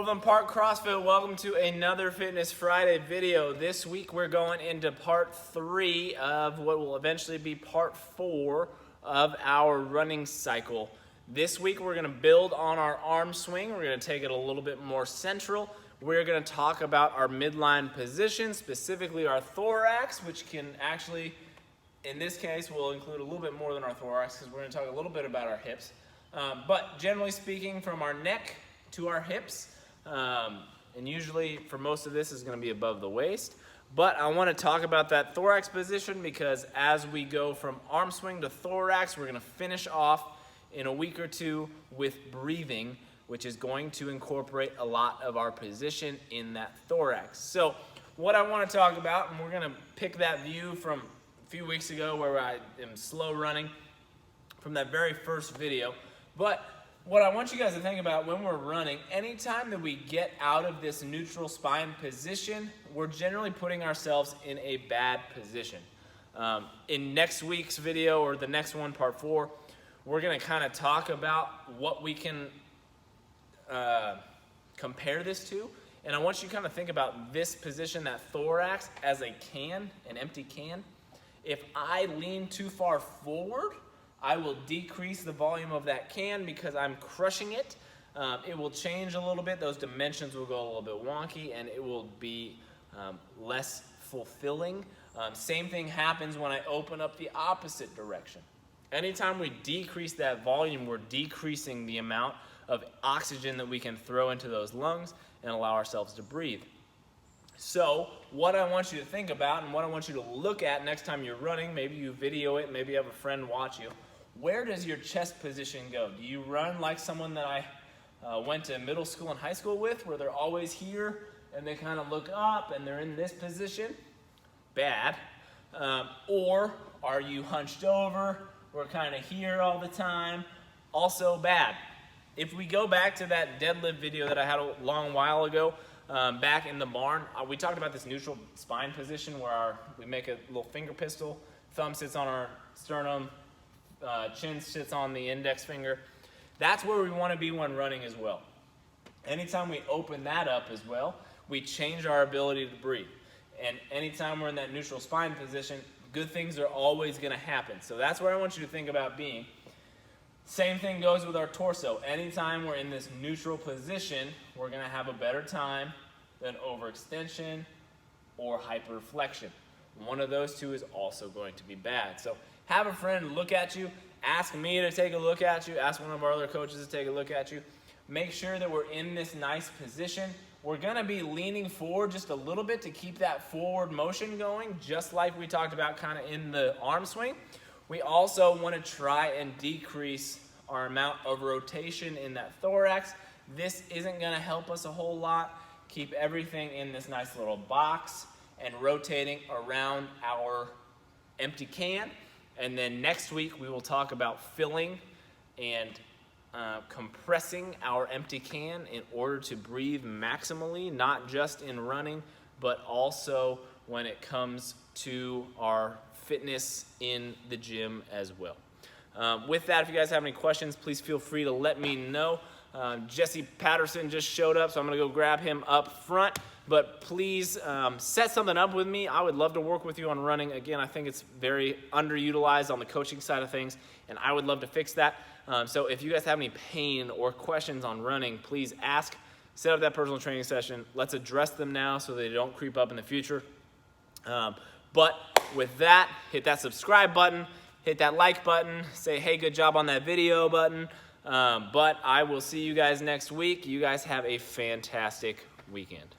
Overland Park CrossFit, welcome to another Fitness Friday video. This week we're going into part 3 of what will eventually be part 4 of our running cycle. This week we're going to build on our arm swing. We're going to take it a little bit more central. We're going to talk about our midline position, specifically our thorax, which can actually, in this case, will include a little bit more than our thorax because we're going to talk a little bit about our hips. But generally speaking, from our neck to our hips, and usually for most of this is going to be above the waist, but I want to talk about that thorax position because as we go from arm swing to thorax, we're going to finish off in a week or two with breathing, which is going to incorporate a lot of our position in that thorax. So what I want to talk about, and we're going to pick that view from a few weeks ago where I am slow running from that very first video, but what I want you guys to think about when we're running, anytime that we get out of this neutral spine position, we're generally putting ourselves in a bad position. In next week's video, or the next one, part 4, we're going to kind of talk about what we can compare this to. And I want you to kind of think about this position, that thorax, as a can, an empty can. If I lean too far forward, I will decrease the volume of that can because I'm crushing it. It will change a little bit. Those dimensions will go a little bit wonky and it will be less fulfilling. Same thing happens when I open up the opposite direction. Anytime we decrease that volume, we're decreasing the amount of oxygen that we can throw into those lungs and allow ourselves to breathe. So what I want you to think about and what I want you to look at next time you're running, maybe you video it, maybe you have a friend watch you, where does your chest position go? Do you run like someone that I went to middle school and high school with, where they're always here and they kind of look up and they're in this position? Bad. Or are you hunched over? We're kind of here all the time. Also bad. If we go back to that deadlift video that I had a long while ago, back in the barn, we talked about this neutral spine position where we make a little finger pistol, thumb sits on our sternum, chin sits on the index finger. That's where we want to be when running as well. Anytime we open that up as well, we change our ability to breathe. And anytime we're in that neutral spine position, good things are always going to happen. So that's where I want you to think about being. Same thing goes with our torso. Anytime we're in this neutral position, we're going to have a better time than overextension or hyperflexion. One of those two is also going to be bad. So have a friend look at you, ask me to take a look at you, ask one of our other coaches to take a look at you. Make sure that we're in this nice position. We're going to be leaning forward just a little bit to keep that forward motion going, just like we talked about kind of in the arm swing. We also want to try and decrease our amount of rotation in that thorax. This isn't going to help us a whole lot. Keep everything in this nice little box and rotating around our empty can. And then next week we will talk about filling and compressing our empty can in order to breathe maximally, not just in running, but also when it comes to our fitness in the gym as well. With that, if you guys have any questions, please feel free to let me know. Jesse Patterson just showed up, so I'm going to go grab him up front. But please set something up with me. I would love to work with you on running. Again, I think it's very underutilized on the coaching side of things, and I would love to fix that. So if you guys have any pain or questions on running, please ask. Set up that personal training session. Let's address them now so they don't creep up in the future. But with that, hit that subscribe button, hit that like button, say, hey, good job on that video button. But I will see you guys next week. You guys have a fantastic weekend.